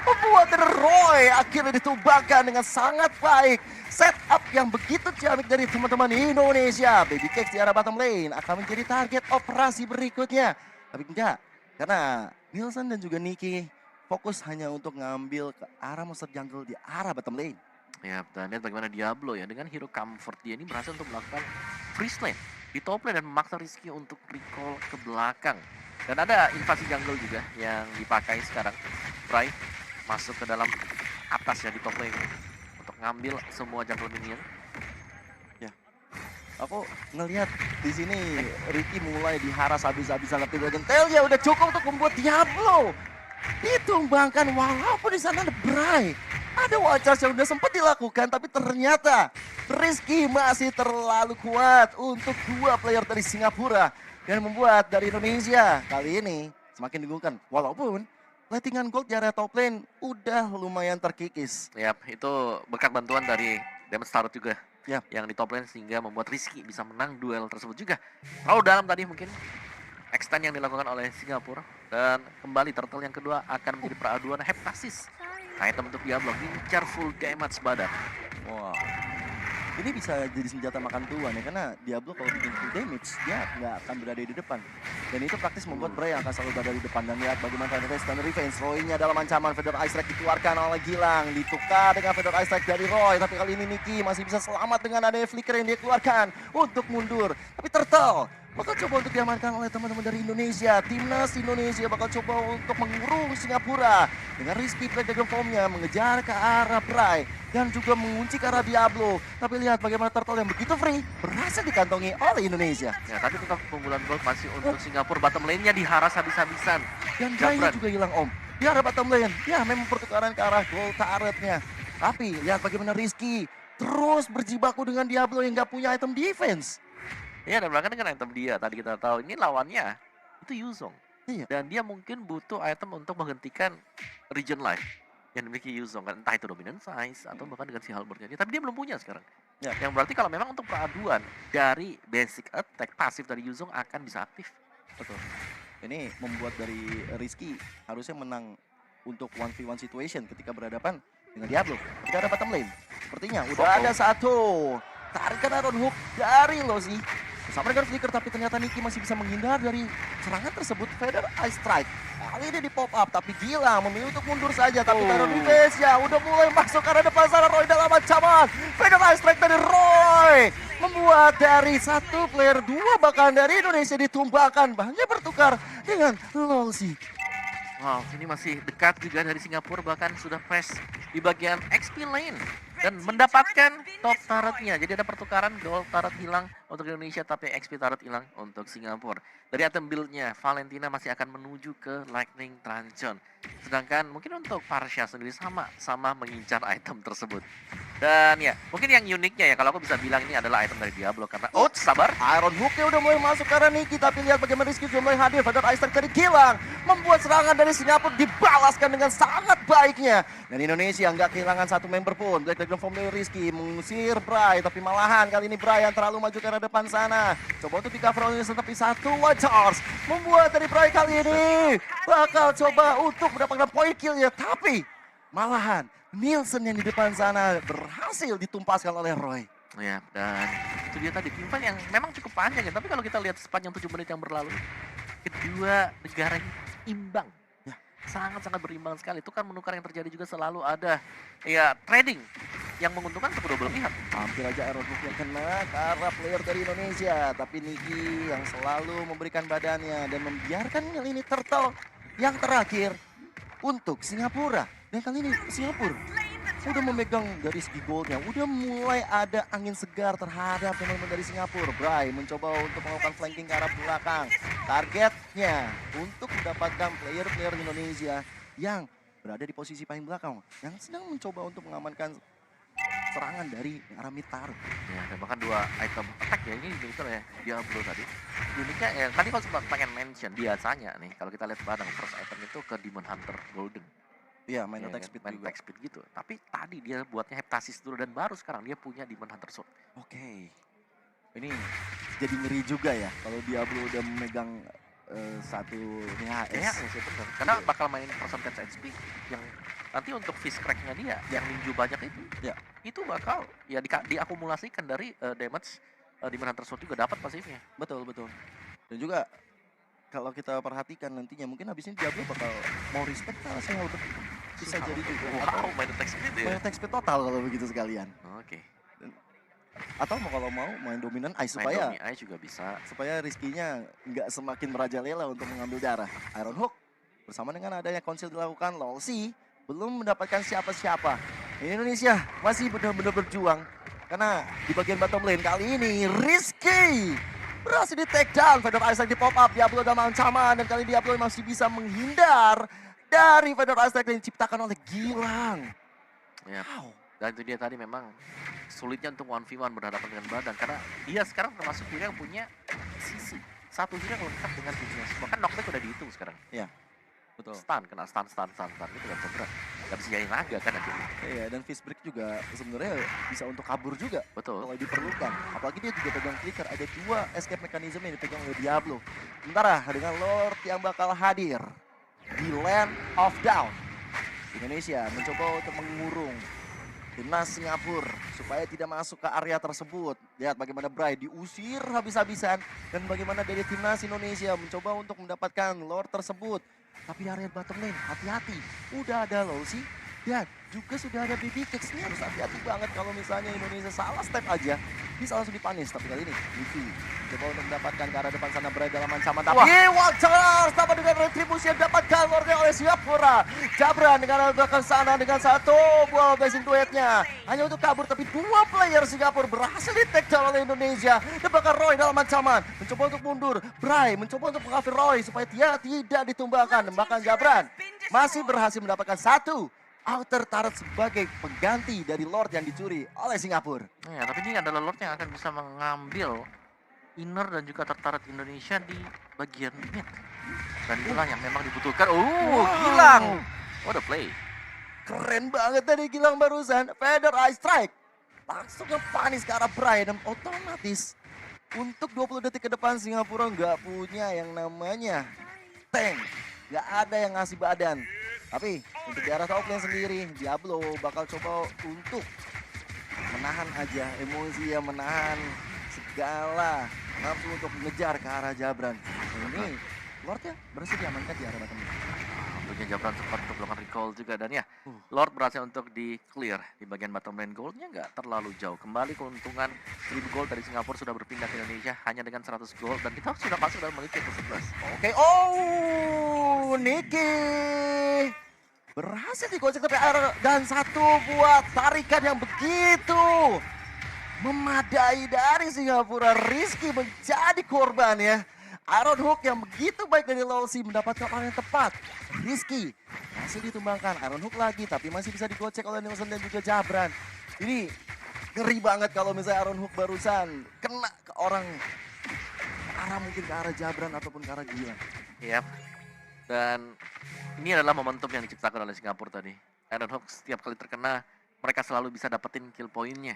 membuat Roy akhirnya ditumbangkan dengan sangat baik. Setup yang begitu ciamik dari teman-teman Indonesia. Baby Cakes di arah bottom lane akan menjadi target operasi berikutnya. Tapi enggak, karena Nielsen dan juga Niki fokus hanya untuk ngambil ke arah monster jungle di arah bottom lane. Ya, dan lihat bagaimana Diablo ya dengan hero comfort dia ini berhasil untuk melakukan freeze lane di top lane dan memaksa Rizky untuk recall ke belakang. Dan ada invasi jungle juga yang dipakai sekarang. Bray masuk ke dalam atas ya di top lane untuk ngambil semua jungle minion. Ya, aku ngelihat di sini Ricky mulai diharas habis-habisan tapi Dragon Tail ya udah cukup untuk membuat Diablo ditumbangkan walaupun di sana ada Bray. Ada one charge yang udah sempat dilakukan, tapi ternyata Rizky masih terlalu kuat untuk dua player dari Singapura. Dan membuat dari Indonesia kali ini semakin diunggulkan. Walaupun lettingan gold di area top lane udah lumayan terkikis. Yap, itu berkat bantuan dari Damage Tarot juga. Yap. Yang di top lane sehingga membuat Rizky bisa menang duel tersebut juga. Terlalu dalam tadi mungkin extend yang dilakukan oleh Singapura. Dan kembali turtle yang kedua akan menjadi peraduan Heptasis. Item untuk Diablo, incar full damage badan. Wah, ini bisa jadi senjata makan tuan ya, karena Diablo kalau bikin full damage dia nggak akan berada di depan. Dan itu praktis membuat Bray akan selalu berada di depan. Dan lihat bagaimana Feather dan Revenge, Roy-nya dalam ancaman. Feather Ice Strike dikeluarkan oleh Gilang, ditukar dengan Feather Ice Strike dari Roy. Tapi kali ini Nicky masih bisa selamat dengan adanya flicker yang dia keluarkan untuk mundur. Tapi Turtle bakal coba untuk diamankan oleh teman-teman dari Indonesia. Timnas Indonesia bakal coba untuk mengurung Singapura. Dengan Rizky Black Dragon Form-nya mengejar ke arah Bray. Dan juga mengunci ke arah Diablo. Tapi lihat bagaimana Turtle yang begitu free berhasil dikantongi oleh Indonesia. Ya, tapi tetap keunggulan gold masih untuk Singapura. Bottom lane-nya diharas habis-habisan. Dan Jaya juga hilang om. Di arah bottom lane. Ya memang pertukaran ke arah gold turret-nya. Tapi lihat bagaimana Rizky terus berjibaku dengan Diablo yang gak punya item defense. Iya, dan bahkan dengan item dia tadi kita tahu ini lawannya itu Yuzong. Iya. Dan dia mungkin butuh item untuk menghentikan Regen Life yang dimiliki Yuzong, kan entah itu Dominant Size atau bahkan dengan si Halberdnya. Tapi dia belum punya sekarang. Ya. Yang berarti kalau memang untuk peraduan dari basic attack pasif dari Yuzong akan bisa aktif. Betul. Ini membuat dari Rizky harusnya menang untuk 1v1 situation ketika berhadapan dengan Diablo. Ketika ada bottom lane. Sepertinya udah ada satu. Tarikan Iron Hook dari Lozi. Bersama dengan flicker, tapi ternyata Nicky masih bisa menghindar dari serangan tersebut. Feather Ice Strike kali ini di pop up, tapi Gilang memilih untuk mundur saja. Tapi Iron Revenge ya udah mulai masuk ke arah depan sana. Roy dalam ancaman. Feather Ice Strike dari Roy membuat dari satu player dua bahkan dari Indonesia ditumbangkan. Bahannya bertukar dengan Lolsi. Wow, ini masih dekat juga dari Singapura, bahkan sudah press di bagian XP lane dan mendapatkan top turret-nya. Jadi ada pertukaran, gold turret hilang untuk Indonesia tapi XP turret hilang untuk Singapura. Dari item build-nya, Valentina masih akan menuju ke Lightning Truncheon. Sedangkan mungkin untuk Parsha sendiri sama mengincar item tersebut. Dan ya, mungkin yang uniknya ya kalau aku bisa bilang ini adalah item dari Diablo karena sabar. Iron Hook-nya udah mulai masuk ke arah Nicky, tapi lihat bagaimana Rizky sudah mulai hadir. Feather Ice Strike dari Gilang membuat serangan dari Singapura dibalaskan dengan sangat baiknya. Dan Indonesia nggak kehilangan satu member pun. Black Dragon Form dari Rizky mengusir Bray, tapi malahan kali ini Bray yang terlalu maju ke arah depan sana. Coba untuk di cover oleh tapi satu one charge membuat dari Bray kali ini bakal coba untuk mendapatkan point kill-nya, tapi malahan Nielsen yang di depan sana berhasil ditumpaskan oleh Roy. Ya, dan itu dia tadi tim fight yang memang cukup panjang ya, tapi kalau kita lihat sepanjang 7 menit yang berlalu, kedua negara ini imbang. Ya. Sangat-sangat berimbang sekali. Itu kan menukar yang terjadi juga selalu ada ya trading yang menguntungkan untuk kedua belah pihak. Hampir aja Iron Hook yang kena ke arah player dari Indonesia, tapi Nicky yang selalu memberikan badannya dan membiarkan ini Turtle yang terakhir untuk Singapura. Dan kali ini Singapura udah memegang dari segi goldnya, udah mulai ada angin segar terhadap teman-teman dari Singapura. Bray mencoba untuk melakukan flanking ke arah belakang. Targetnya untuk mendapatkan player-player Indonesia yang berada di posisi paling belakang, yang sedang mencoba untuk mengamankan serangan dari arah mid turret. Ya, dan bahkan dua item attack ya ini dimiliki oleh Diablo tadi. Uniknya ya, tadi kalau sempat pengen mention biasanya nih kalau kita lihat barang first item itu ke Demon Hunter Golden. Iya, main Ya, attack speed main juga. attack speed gitu. Tapi tadi dia buatnya Heptasis dulu dan baru sekarang dia punya Demon Hunter Sword. Oke. Ini jadi ngeri juga ya kalau Diablo udah memegang satu Ya, DHS. sih benar. Karena bakal main percentage HP yang nanti untuk fish crack-nya dia yang ninju banyak itu. Ya. Itu bakal ya diakumulasikan dari damage Demon Hunter Sword juga dapat pasifnya. Betul, betul. Dan juga kalau kita perhatikan nantinya mungkin habis ini Diablo bakal mau respect ke saya bisa jadi juga. Wow, main attack speed ya. Main attack speed total kalau begitu sekalian. Oke. Atau kalau mau main dominan ice Main supaya Domi Eye juga bisa. Rizky-nya nggak semakin merajalela untuk mengambil darah. Iron Hook bersama dengan adanya konsil dilakukan, Lolsi belum mendapatkan siapa-siapa. Indonesia masih benar-benar berjuang karena di bagian bottom lane kali ini Rizky berhasil di take down. Feather Ice Strike di pop up, Diablo dalam ancaman dan kali Diablo masih bisa menghindar dari Feather Ice Strike yang diciptakan oleh Gilang. Ya. Wow. Dan itu dia tadi memang sulitnya untuk 1v1 berhadapan dengan badan karena dia sekarang termasuk hero yang punya sisi. Satu hero yang lengkap dengan fisinya semua. Kan knockback udah dihitung sekarang. Iya, betul. Stun, kena stun. Itu gak bisa gerak. Gak bisa jadi naga kan akhirnya. Iya, dan fist break juga sebenarnya bisa untuk kabur juga Betul. kalau diperlukan. Apalagi dia juga pegang clicker, ada 2 escape mechanism yang dipegang oleh Diablo. Sementara dengan Lord yang bakal hadir di Land of Doubt, Indonesia mencoba untuk mengurung timnas Singapura supaya tidak masuk ke area tersebut. Lihat bagaimana Bray diusir habis-habisan dan bagaimana dari timnas Indonesia mencoba untuk mendapatkan Lord tersebut. Tapi di area bottom lane, hati-hati. Udah ada Lolsi dan juga sudah ada BB Kicks. Ini harus hati-hati banget kalau misalnya Indonesia salah step aja. Bisa langsung dipanis. Tapi kali ini, Livi coba untuk mendapatkan ke arah depan sana Bray dalam ancaman. Tapi Walters dapat dengan retribusi yang dapatkan Lordnya oleh Singapura. Jabran dengan arah belakang sana dengan satu buah blazing duetnya. Hanya untuk kabur tapi 2 player Singapura berhasil di-take down oleh Indonesia. Dan bahkan Roy dalam ancaman. Mencoba untuk mundur. Bray mencoba untuk mengcover Roy supaya dia tidak ditumbangkan. Bahkan Jabran masih berhasil mendapatkan 1 outer turret sebagai pengganti dari Lord yang dicuri oleh Singapura. Ya, tapi ini adalah Lord yang akan bisa mengambil inner dan juga tertarik Indonesia di bagian mid. Dan itulah yang memang dibutuhkan. Gilang. What a play. Keren banget tadi Gilang barusan. Feather Eye Strike. Langsung ngepanis ke arah Bray dan otomatis untuk 20 detik ke depan Singapura nggak punya yang namanya tank. Nggak ada yang ngasih badan. Tapi untuk di arah top lane sendiri, Diablo bakal coba untuk menahan aja emosi, ya menahan segala nafsu untuk mengejar ke arah Jabran. Ini Lord ya berhasil diamankan di arah bottom lane. Tentunya Jabran sempat untuk melakukan recall juga dan ya Lord berhasil untuk di clear di bagian bottom lane. Goldnya nggak terlalu jauh. Kembali keuntungan 1000 gold dari Singapura sudah berpindah ke Indonesia hanya dengan 100 gold dan kita sudah masuk dalam menit ke-11. Oke, Niki berhasil digocek ke PR dan 1 buah tarikan yang begitu memadai dari Singapura. Rizky menjadi korban ya. Iron Hook yang begitu baik dari Lolsi mendapatkan orang yang tepat. Rizky masih ditumbangkan. Iron Hook lagi tapi masih bisa digocek oleh Nielsen dan juga Jabran. Ini ngeri banget kalau misalnya Iron Hook barusan kena ke orang. Arah mungkin ke arah Jabran ataupun ke arah Gilang. Yap. Dan ini adalah momentum yang diciptakan oleh Singapura tadi. Iron Hook setiap kali terkena mereka selalu bisa dapetin kill poinnya.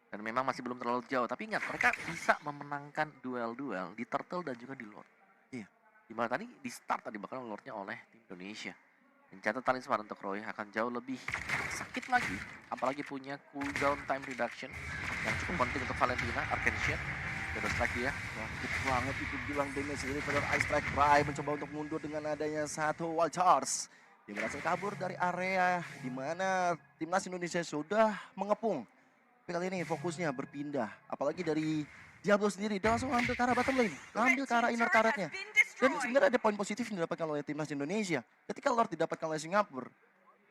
Dan memang masih belum terlalu jauh. Tapi ingat, mereka bisa memenangkan duel-duel di Turtle dan juga di Lord. Iya. Dimana tadi di start tadi bakal Lordnya oleh tim Indonesia. Dan catatan talisman untuk Roy akan jauh lebih sakit lagi. Apalagi punya cooldown time reduction yang cukup penting untuk Valentina, Arcane Shield. Udah strike dia. Sakit banget itu bilang damage dari Feather Eye Strike. Bray mencoba untuk mundur dengan adanya 1 wild charge. Dia berhasil kabur dari area di mana timnas Indonesia sudah mengepung. Tapi kali ini fokusnya berpindah. Apalagi dari Diablo sendiri. Dia langsung ambil ke arah bottom lane. Ambil ke arah inner turretnya. Dan sebenarnya ada poin positif yang didapatkan oleh timnas Indonesia. Ketika Lord didapatkan oleh Singapura,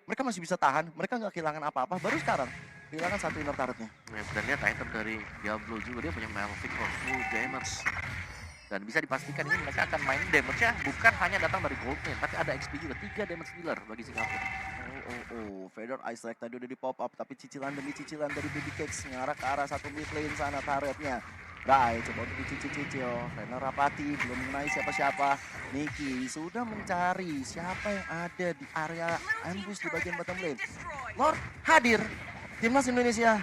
mereka masih bisa tahan. Mereka nggak kehilangan apa-apa. Baru sekarang kehilangan 1 inner turretnya. Dan lihat item dari Diablo juga. Dia punya Malefic for full damage. Dan bisa dipastikan ini mereka akan main damage-nya bukan hanya datang dari goldnya. Tapi ada XP juga. 3 damage dealer bagi Singapura. Feather Eye Strike tadi udah di pop up, tapi cicilan demi cicilan dari Baby Cakes ngarah ke arah 1 mid lane sana turretnya. Bray coba untuk dicicil-cicil. Renner Rapati belum mengenai siapa-siapa. Niki sudah mencari siapa yang ada di area ambush di bagian bottom lane. Lord hadir. Timnas Indonesia,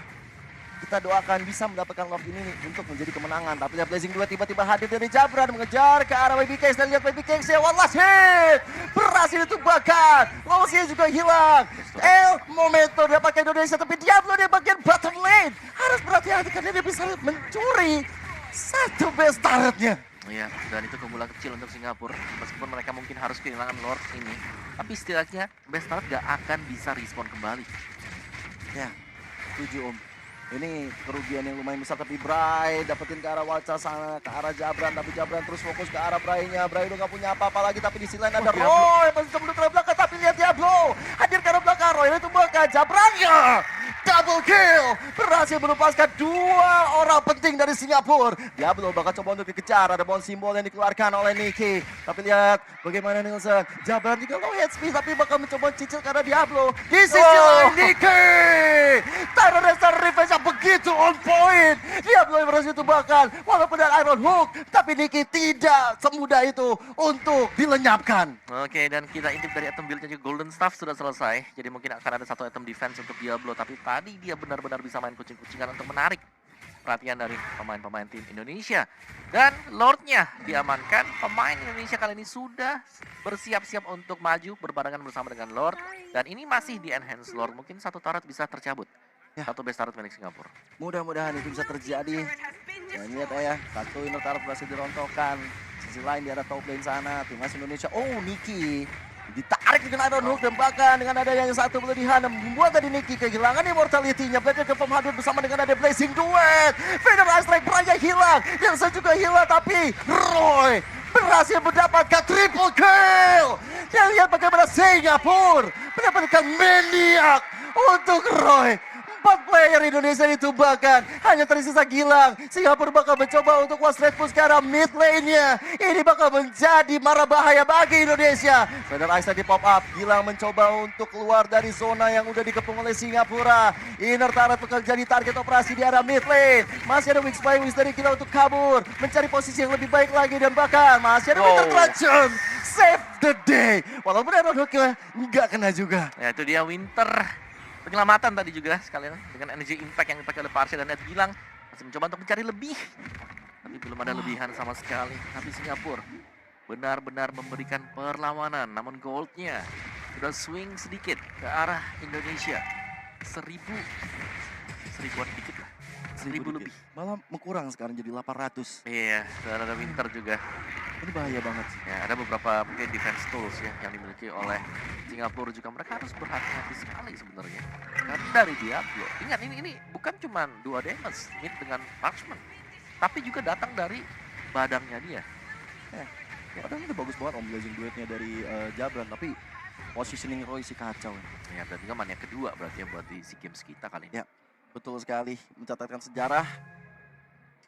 kita doakan bisa mendapatkan Lord ini untuk menjadi kemenangan. Tapi lihat Blazing 2 tiba-tiba hadir dari Jabran mengejar ke arah Baby Cakes. Dan lihat Baby Cakes ya, one last hit. Berhasil ditumbangkan. Lolsi juga hilang. Momento dapatkan Indonesia, tapi Diablo di bagian bottom lane. Harus berhati-hati karena dia bisa mencuri 1 base turretnya. Iya, dan itu keunggulan kecil untuk Singapura. Meskipun mereka mungkin harus kehilangan Lord ini. Tapi setidaknya base turret gak akan bisa respon kembali. Ya, setuju Om. Ini kerugian yang lumayan besar, tapi Bray dapetin ke arah Walca sana, ke arah Jabran. Tapi Jabran terus fokus ke arah Bray-nya. Bray udah gak punya apa-apa lagi, tapi di sisi lain ada Roy. Masih coba ke arah belakang, tapi lihat Diablo hadir ke arah belakang. Roy itu bakal Jabrannya double kill. Berhasil melepaskan 2 orang penting dari Singapura. Diablo bakal coba untuk dikejar. Ada bom simbol yang dikeluarkan oleh Nicky. Tapi lihat bagaimana Nielsen. Jabran juga low head speed tapi bakal mencoba cicil karena Diablo. Di sisi lain Nicky. Tyron Restoration revenge yang begitu on point. Diablo yang berhasil tumbangkan. Walaupun ada Iron Hook. Tapi Nicky tidak semudah itu untuk dilenyapkan. Oke, dan kita intip dari item build-nya juga Golden Staff sudah selesai. Jadi mungkin akan ada 1 item defense untuk Diablo. Tapi tadi dia benar-benar bisa main kucing-kucingan untuk menarik perhatian dari pemain-pemain tim Indonesia. Dan Lord-nya diamankan. Pemain Indonesia kali ini sudah bersiap-siap untuk maju berbarengan bersama dengan Lord. Dan ini masih di enhance Lord. Mungkin 1 turret bisa tercabut. Ya. 1 base turret milik Singapura. Mudah-mudahan itu bisa terjadi. Dan lihat ya, 1 inner turret berhasil dirontokkan. Sisi lain di arah top lane sana, timnas Indonesia. Oh, Nicky ditarik dengan Iron Hook dan bahkan dengan ada yang 1 berlebihan membuat tadi Nicky kehilangan immortality-nya. Blacknya confirm hadir bersama dengan ada Blazing Duet. Vader Ice Strike Braya hilang, yang juga hilang tapi Roy berhasil mendapatkan triple kill. Yang lihat bagaimana Singapura mendapatkan maniak untuk Roy. 4 player Indonesia ditumbangkan, hanya tersisa Gilang. Singapura bakal mencoba untuk was red push ke arah mid lane-nya. Ini bakal menjadi mara bahaya bagi Indonesia. Vader Ice di pop up, Gilang mencoba untuk keluar dari zona yang udah dikepung oleh Singapura. Inner turret bakal jadi target operasi di arah mid lane. Masih ada Wings by Wings dari Gilang untuk kabur, mencari posisi yang lebih baik lagi dan bahkan masih ada Winter Truncheon. Save the day. Walaupun Iron Hook-nya nggak kena juga. Ya itu dia Winter. Penyelamatan tadi juga sekalian dengan energy impact yang dipakai oleh Parsia dan Ed Gilang masih mencoba untuk mencari lebih. Tapi belum ada lebihan sama sekali. Tapi Singapura benar-benar memberikan perlawanan. Namun goldnya sudah swing sedikit ke arah Indonesia. 1000-an dikit lah. 1000 lebih. Malah berkurang sekarang jadi 800. Iya, dan ada Winter juga. Ini bahaya banget. Ya, ada beberapa mungkin defense tools ya yang dimiliki oleh Singapura juga. Mereka harus berhati-hati sekali sebenarnya. Karena dari Diablo, ingat ini bukan cuma 2 damage mid dengan marksman, tapi juga datang dari badangnya dia. Padahal itu bagus banget Blazing Duetnya dari Jabran, tapi positioning Roy sih kacau. Ya, dan juga man yang kedua berarti ya buat di SEA Games kita kali ini. Ya, betul sekali. Mencatatkan sejarah.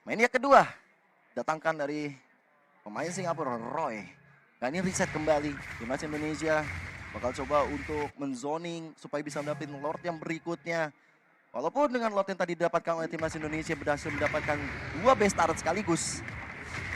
Main yang kedua datangkan dari pemain Singapura, Roy. Nah ini reset kembali. Timnas Indonesia bakal coba untuk menzoning supaya bisa mendapatkan Lord yang berikutnya. Walaupun dengan Lord yang tadi didapatkan oleh Timnas Indonesia berhasil mendapatkan 2 base turret sekaligus.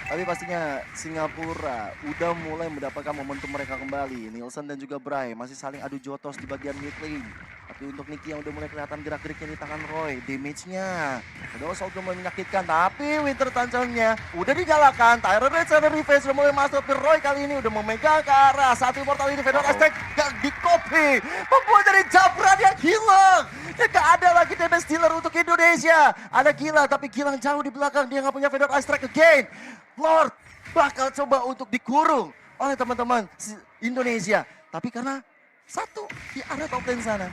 Tapi pastinya Singapura udah mulai mendapatkan momentum mereka kembali. Nielsen dan juga Bray masih saling adu jotos di bagian mid lane. Tapi untuk Nicky yang udah mulai kelihatan gerak-geriknya di tangan Roy, damage-nya udah udah mulai menyakitkan. Tapi Winter Truncheon-nya udah dinyalakan. Tyron Red Shadow Revenge udah mulai masuk. Tapi Roy kali ini udah memegang ke arah 1 immortal ini. Vader Aztec gak di copy. Membuat dari Jabran yang hilang. Ya gak ada lagi damage dealer untuk Indonesia. Ada Gilang tapi Gilang jauh di belakang. Dia gak punya Vader Aztec again. Lord bakal coba untuk dikurung oleh teman-teman Indonesia. Tapi karena 1 di arah top lane sana,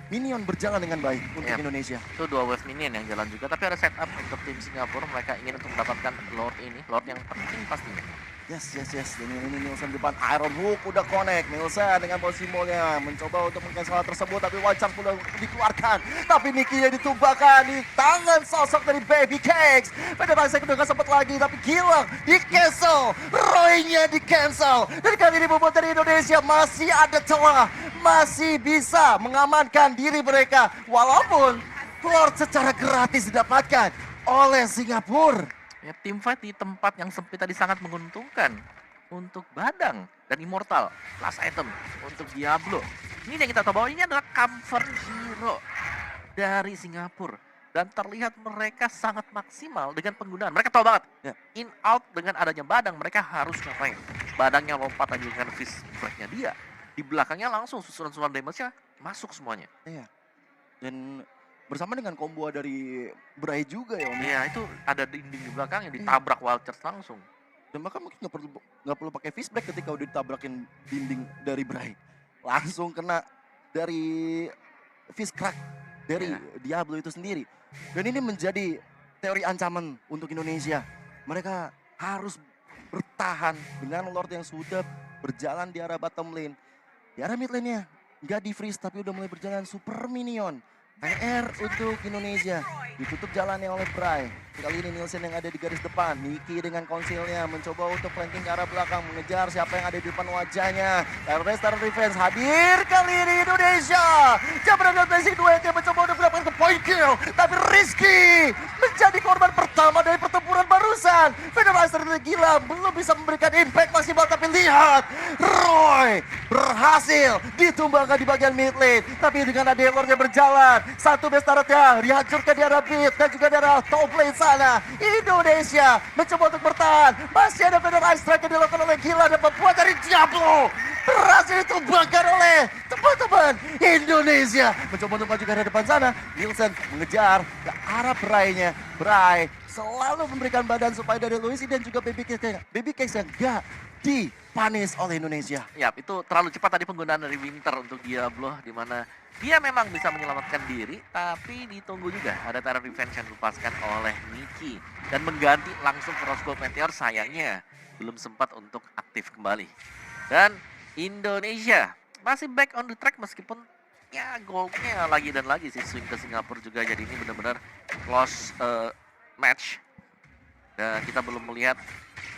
minion berjalan dengan baik untuk Indonesia. Itu 2 wave minion yang jalan juga. Tapi ada setup untuk tim Singapura. Mereka ingin untuk mendapatkan Lord ini. Lord yang penting pastinya. Yes. Dan ini Nielsen depan Iron Hook udah connect. Nielsen dengan posisi simbolnya mencoba untuk mengcancel hal tersebut. Tapi Wajang pula dikeluarkan. Tapi Nicky yang ditumbangkan di tangan sosok dari Baby Cakes. Pada masa kedua gak sempat lagi. Tapi Gilang di cancel. Roy-nya di cancel. Dan kali ini membuat dari Indonesia masih ada celah. Masih bisa mengamankan diri mereka. Walaupun Lord secara gratis didapatkan oleh Singapura. Ya, tim fight di tempat yang sempit tadi sangat menguntungkan untuk Badang dan Immortal. Last item untuk Diablo. Ini yang kita tahu bahwa ini adalah comfort hero dari Singapura. Dan terlihat mereka sangat maksimal dengan penggunaan. Mereka tahu banget, in out dengan adanya Badang, mereka harus ngapain. Badangnya lompat aja dengan fist break-nya dia. Di belakangnya langsung susulan-susulan damage-nya masuk semuanya. Iya. Dan bersama dengan combo dari Bray juga ya Om. Iya, itu ada dinding di belakang yang ditabrak Wild Charge langsung. Dan bahkan mungkin nggak perlu pakai fist break ketika udah ditabrakin dinding dari Bray. Langsung kena dari fist crack dari Diablo itu sendiri. Dan ini menjadi teori ancaman untuk Indonesia. Mereka harus bertahan dengan Lord yang sudah berjalan di arah bottom lane. Di arah mid lane-nya nggak di freeze tapi udah mulai berjalan super minion. PR untuk Indonesia. Ditutup jalannya oleh Bray. Kali ini Nielsen yang ada di garis depan. Niki dengan konsilnya mencoba untuk flanking ke arah belakang. Mengejar siapa yang ada di depan wajahnya. Restart defense hadir kali ini Indonesia. Jabran dan Blazing Duet yang mencoba untuk mendapatkan point kill. Tapi Rizky menjadi korban pertama dari pertempuran barusan. Federasi gila belum bisa memberikan impact maksimal. Tapi lihat Roy berhasil ditumbangkan di bagian mid lane. Tapi dengan ada Lordnya berjalan. Satu best turretnya dihancurkan di arah mid dan juga di arah top lane sana. Indonesia mencoba untuk bertahan. Masih ada Federal Strike yang dilakukan oleh Gila dan membuat dari Diablo berhasil ditumbangkan oleh teman-teman Indonesia. Mencoba untuk maju ke arah depan sana. Nielsen mengejar ke arah Bray-nya. Bray selalu memberikan badan supaya dari Luisi dan juga Baby Cakes yang gak dipanis oleh Indonesia. Ya, itu terlalu cepat tadi penggunaan dari Winter untuk Diablo, di mana dia memang bisa menyelamatkan diri, tapi ditunggu juga ada terror defense yang dilepaskan oleh Niki dan mengganti langsung ke Rose Gold Meteor. Sayangnya belum sempat untuk aktif kembali. Dan Indonesia masih back on the track meskipun ya goalnya lagi dan lagi sih swing ke Singapura juga. Jadi ini benar-benar close match dan kita belum melihat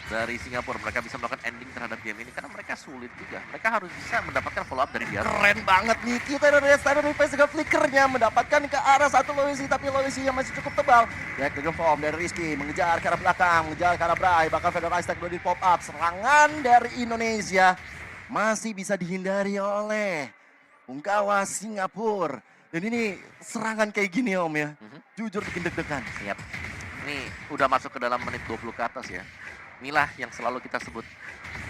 dari Singapura mereka bisa melakukan ending terhadap game ini karena mereka sulit juga. Mereka harus bisa mendapatkan follow up dari dia. Keren banget nih kita dari defense dengan flickernya mendapatkan ke arah satu Luisi, tapi Luisi yang masih cukup tebal. Back to the form dari Rizky mengejar ke arah belakang, mengejar ke arah Bray, bahkan Federal Stack belum di pop up. Serangan dari Indonesia masih bisa dihindari oleh punggawa Singapura. Dan ini serangan kayak gini Om ya, jujur bikin deg-degan. Siap. Ini udah masuk ke dalam menit 20 ke atas ya. Inilah yang selalu kita sebut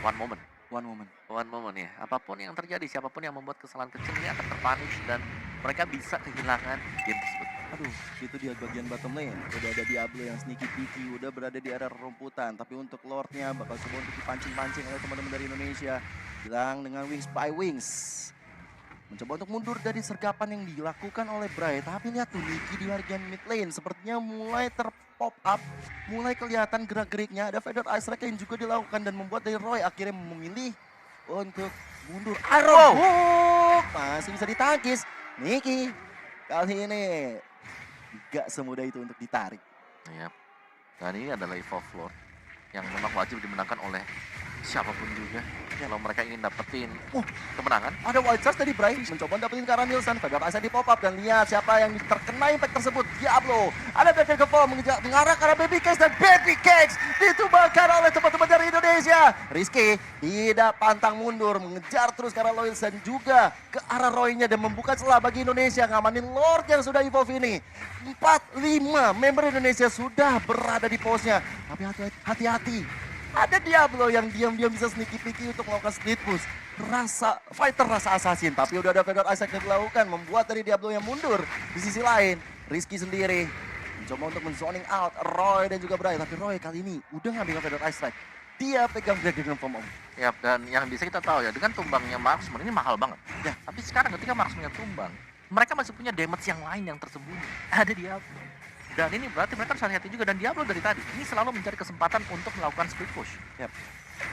one moment. One moment. One moment ya. Apapun yang terjadi, siapapun yang membuat kesalahan kecil ini akan terpanis dan mereka bisa kehilangan game tersebut. Aduh, itu dia bagian bottom lane. Udah ada Diablo yang sneaky peeky, udah berada di area rumputan. Tapi untuk Lordnya bakal coba untuk dipancing-pancing oleh teman-teman dari Indonesia. Hilang dengan Wings by Wings. Mencoba untuk mundur dari sergapan yang dilakukan oleh Bray. Tapi lihat tuh Niki di bagian mid lane. Sepertinya mulai terpop up. Mulai kelihatan gerak-geriknya. Ada Feather Ice Strike yang juga dilakukan. Dan membuat dari Roy akhirnya memilih untuk mundur. Iron Hook masih bisa ditangkis. Niki kali ini gak semudah itu untuk ditarik. Ya. Dan ini adalah Evolve Lord yang memang wajib dimenangkan oleh siapapun juga. Kalau mereka ingin dapetin kemenangan. Ada wild charge dari Bray mencoba dapetin ke arah Nielsen. Fedor Asa di pop up dan lihat siapa yang terkena impact tersebut. Diablo. Ada Baby ke Fall mengarah ke arah Baby Cakes dan Baby Cakes ditumbangkan oleh teman-teman dari Indonesia. Rizky tidak pantang mundur mengejar terus ke arah Nielsen juga ke arah Roy-nya dan membuka celah bagi Indonesia ngamanin Lord yang sudah evolve ini. 4-5 member Indonesia sudah berada di pose-nya. Tapi hati-hati. Ada Diablo yang diam-diam bisa sneaky peeky untuk melakukan split push. Fighter rasa assassin. Tapi udah ada Fedor Isaac yang dilakukan. Membuat dari Diablo yang mundur. Di sisi lain, Rizky sendiri mencoba untuk men-zoning out Roy dan juga Bray. Tapi Roy kali ini udah ngambil Fedor Isaac. Dia pegang Dragon Form Om. Ya, dan yang bisa kita tahu ya, dengan tumbangnya Marksman ini mahal banget. Ya, tapi sekarang ketika Marksman tumbang, mereka masih punya damage yang lain yang tersembunyi. Ada Diablo. Dan ini berarti mereka harus hati-hati juga. Dan Diablo dari tadi, ini selalu mencari kesempatan untuk melakukan split push. Yap.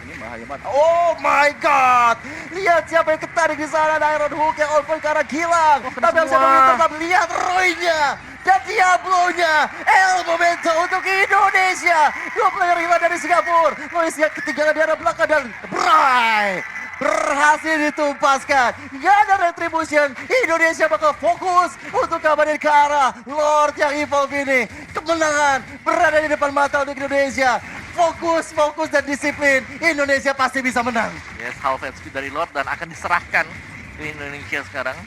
Ini bahaya banget. Oh my god. Lihat siapa yang ketarik di sana. Ada Iron Hook yang on point ke arah Gilang. Tapi yang saya tetap lihat Roy-nya. Dan Diablo-nya. El Momento untuk Indonesia. Dua player hilang dari Singapura. Lois yang ketinggalan di arah belakang dan Bray berhasil ditumpaskan. Gak ada retribution. Indonesia bakal fokus untuk kabarin ke arah Lord yang evolve ini. Kemenangan berada di depan mata untuk Indonesia. Fokus dan disiplin. Indonesia pasti bisa menang. Yes, half HP dari Lord dan akan diserahkan ke Indonesia sekarang.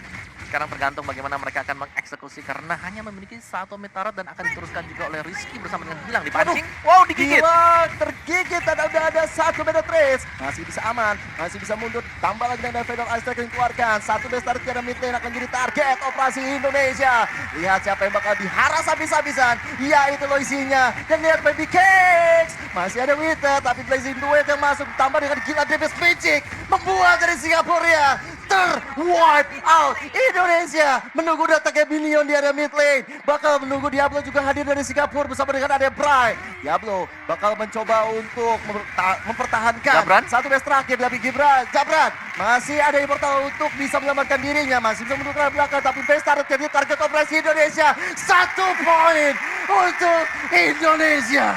Sekarang tergantung bagaimana mereka akan mengeksekusi karena hanya memiliki satu metarat dan akan diteruskan juga oleh Rizky bersama dengan Gilang dipancing. Wow, digigit. Gilang tergigit dan udah ada satu beda trace. Masih bisa aman, masih bisa mundur. Tambah lagi dengan Fedor Ice Strike yang dikeluarkan. Satu best target tiada mid lane akan jadi target operasi Indonesia. Lihat siapa yang bakal diharas habis-habisan. Yaitu Loisinya. Dan lihat Baby Cakes. Masih ada Winter tapi Blazing Duet yang masuk. Tambah dengan gila Davis Magic. Membuat dari Singapura ya. Wipe out Indonesia. Menunggu datangnya Billion di area mid lane. Bakal menunggu Diablo juga hadir dari Singapura bersama dengan ada Bray. Diablo bakal mencoba untuk mempertahankan Jabran. satu match terakhir dari Jabran. Masih ada Immortal untuk bisa menyelamatkan dirinya. Masih bisa menentukan belakang tapi base jadi target operasi Indonesia. 1 poin untuk Indonesia.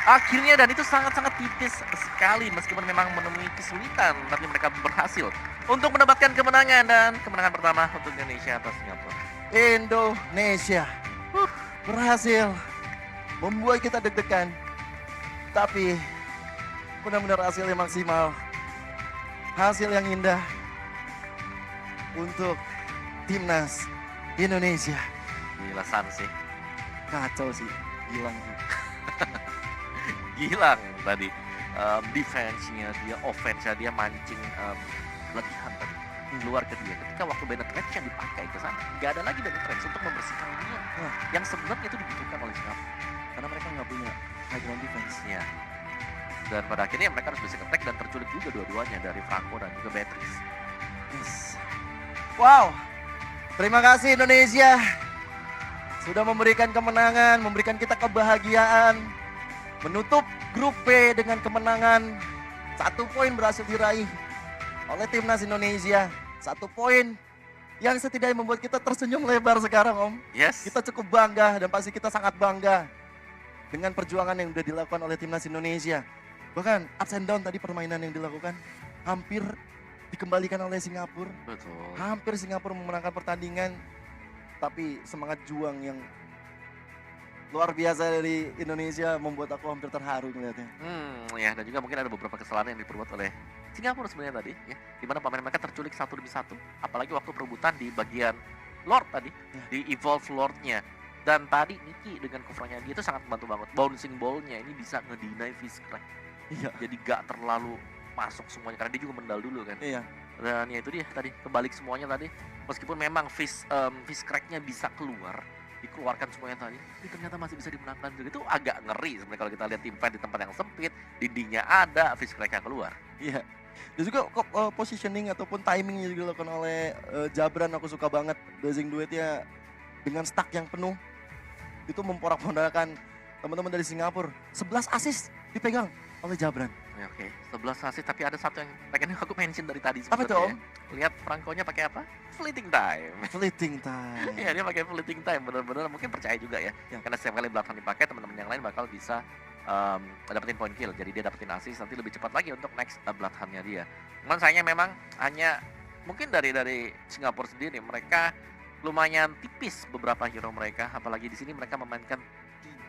Akhirnya dan itu sangat-sangat tipis sekali meskipun memang menemui kesulitan tapi mereka berhasil untuk mendapatkan kemenangan dan kemenangan pertama untuk Indonesia atas Singapura. Indonesia berhasil membuat kita deg-degan. Tapi benar-benar hasil yang maksimal. Hasil yang indah untuk timnas Indonesia. Gila San sih. Kacau sih, hilang sih. Gilang tadi defense-nya dia, offense-nya dia mancing latihan tadi keluar ke dia ketika waktu Bennett Range yang dipakai ke sana nggak ada lagi Bennett Range untuk membersihkan dunia yang sebenarnya itu dibutuhkan oleh Singapura Karena mereka nggak punya high ground defense. ya. Dan pada akhirnya mereka harus bisa nge-tag dan terculik juga dua-duanya dari Franco dan juga Beatrice. Yes. Wow, terima kasih Indonesia sudah memberikan kemenangan, memberikan kita kebahagiaan, menutup grup B dengan kemenangan. 1 poin berhasil diraih oleh timnas Indonesia. 1 poin yang setidaknya membuat kita tersenyum lebar sekarang, Om. Yes. Kita cukup bangga dan pasti kita sangat bangga dengan perjuangan yang sudah dilakukan oleh timnas Indonesia. Bahkan ups and down tadi permainan yang dilakukan hampir dikembalikan oleh Singapura. Betul. Hampir Singapura memenangkan pertandingan. Tapi semangat juang yang luar biasa dari Indonesia membuat aku hampir terharu melihatnya. Ya dan juga mungkin ada beberapa kesalahan yang diperbuat oleh Singapura sebenarnya tadi ya, di mana pemain mereka terculik 1 demi 1, apalagi waktu perebutan di bagian Lord tadi, di evolve Lordnya. Dan tadi Niki dengan covernya dia itu sangat membantu banget. Bouncing ball-nya ini bisa ngedeny Fizz-Crack. Iya. Jadi gak terlalu masuk semuanya karena dia juga mendal dulu kan. Iya. Dan ya itu dia tadi kebalik semuanya tadi. Meskipun memang Fizz-Crack-nya bisa keluar, dikeluarkan semuanya tadi, tapi ternyata masih bisa dimenangkan juga. Itu agak ngeri sebenarnya kalau kita lihat tim fight di tempat yang sempit, dindingnya ada, Fizz-Crack-nya keluar. Iya. Dan juga positioning ataupun timing yang dilakukan oleh Jabran aku suka banget. Blazing duetnya dengan stack yang penuh. Itu memporak-porandakan teman-teman dari Singapura. 11 assist dipegang oleh Jabran. Ya, oke, 11 assist tapi ada satu yang pengen aku mention dari tadi Apa itu, Om? Lihat Franco-nya pakai apa? Fleeting time. Fleeting time. Iya, dia pakai fleeting time, benar-benar mungkin percaya juga ya. Karena setiap kali belakang dipakai, teman-teman yang lain bakal bisa dapetin point kill. Jadi dia dapetin assist nanti lebih cepat lagi untuk next bloodhound-nya dia. Cuman sayangnya memang hanya mungkin dari Singapura sendiri mereka lumayan tipis beberapa hero mereka, apalagi di sini mereka memainkan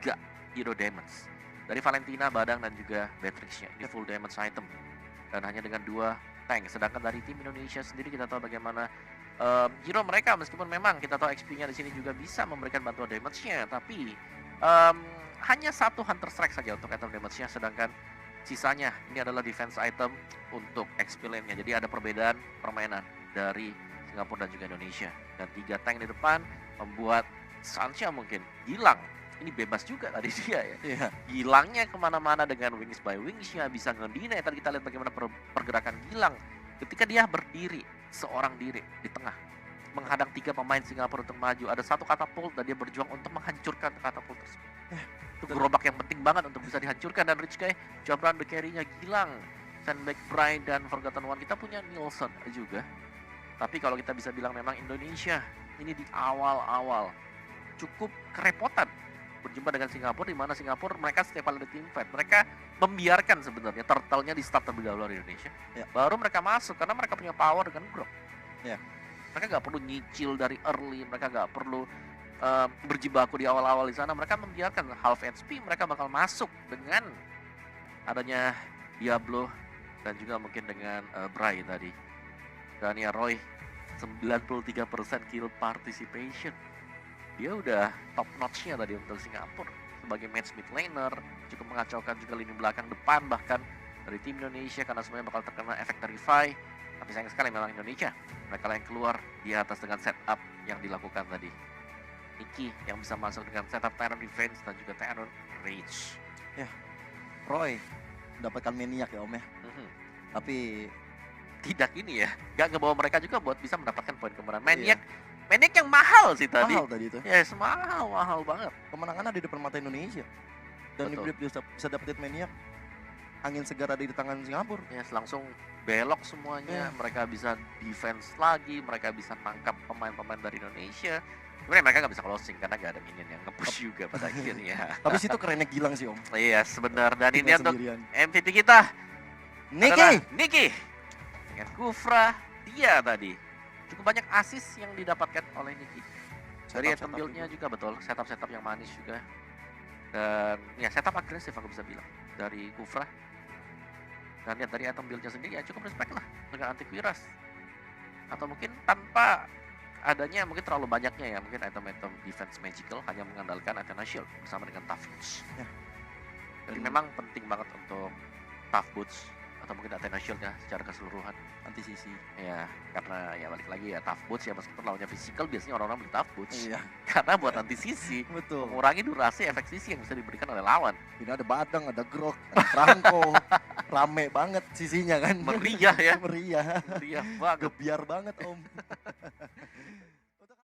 3 hero damage. Dari Valentina, Badang, dan juga Beatrix-nya. Ini full damage item. Dan hanya dengan 2 tank. Sedangkan dari tim Indonesia sendiri kita tahu bagaimana hero mereka, meskipun memang kita tahu XP-nya di sini juga bisa memberikan bantuan damage-nya. Tapi hanya 1 Hunter Strike saja untuk item damage-nya. Sedangkan sisanya ini adalah defense item untuk XP lane-nya. Jadi ada perbedaan permainan dari Singapura dan juga Indonesia. Dan 3 tank di depan membuat Sancha mungkin hilang. Ini bebas juga tadi dia ya. Iya. Gilangnya kemana-mana dengan wings by wings-nya bisa ngedinai. Tadi kita lihat bagaimana pergerakan Gilang ketika dia berdiri seorang diri di tengah menghadang 3 pemain Singapura untuk maju. Ada 1 katapult dan dia berjuang untuk menghancurkan katapult tersebut. Itu gerobak yang penting banget untuk bisa dihancurkan. Dan Rich Kai, Jabran the carry-nya Gilang, Sandbag Brian dan Forgotten One. Kita punya Nielsen juga. Tapi kalau kita bisa bilang memang Indonesia ini di awal-awal cukup kerepotan berjumpa dengan Singapura, di mana Singapura mereka setiap kali ada team fight mereka membiarkan sebenarnya turtle-nya di start terlebih dahulu di Indonesia. Baru mereka masuk karena mereka punya power dengan Grok. Mereka nggak perlu nyicil dari early, mereka nggak perlu berjibaku di awal-awal di sana. Mereka membiarkan half HP, mereka bakal masuk dengan adanya Diablo dan juga mungkin dengan Bray tadi. Dan ya Roy 93% kill participation. Dia udah top notch-nya tadi untuk Singapura sebagai match mid laner, cukup mengacaukan juga lini belakang depan bahkan dari tim Indonesia karena semuanya bakal terkena efek Terrify. Tapi sayang sekali memang Indonesia mereka yang keluar di atas dengan setup yang dilakukan tadi. Niki yang bisa masuk dengan setup Tyrant Defense dan juga Tyrant Rage. Roy mendapatkan maniak ya Om ya. Tapi tidak ini ya, nggak ngebawa mereka juga buat bisa mendapatkan poin kemenangan. Iya. Maniac yang mahal sih tadi. Mahal tadi itu. Ya, mahal banget. Kemenangan ada di depan mata Indonesia. Dan Betul. bisa dapetin Maniac. Angin segar ada di tangan Singapura. Ya, langsung belok semuanya, mereka bisa defense lagi, mereka bisa nangkap pemain-pemain dari Indonesia. Sebenarnya mereka nggak bisa closing karena nggak ada minion yang nge-push juga pada akhirnya. Tapi situ kerennya Gilang sih Om. Iya, sebentar. Dan ini Tinggal untuk sendirian. MVP kita adalah Niki! Niki dengan Kufra. Dia tadi cukup banyak assist yang didapatkan oleh Niki. Dari item build-nya juga betul, setup yang manis juga. Dan ya setup agresif aku bisa bilang dari Kufra. Dan lihat dari item build-nya sendiri ya cukup respect lah dengan antivirus. Atau mungkin tanpa adanya mungkin terlalu banyaknya ya, mungkin item-item defense magical hanya mengandalkan Athena Shield bersama dengan Tough Boots. Ya. Jadi memang penting banget untuk Tough Boots atau mungkin Athena Shield ya secara keseluruhan. Anti sisi. Ya, karena ya balik lagi ya Tough Boots ya meskipun lawannya physical biasanya orang-orang beli Tough Boots. Iya. Karena buat anti sisi, Betul. mengurangi durasi efek sisi yang bisa diberikan oleh lawan. Ini ada Badang, ada Grok, ada Franco. Rame banget sisinya kan. Meriah ya. Meriah. Meriah banget. Gebiar banget Om.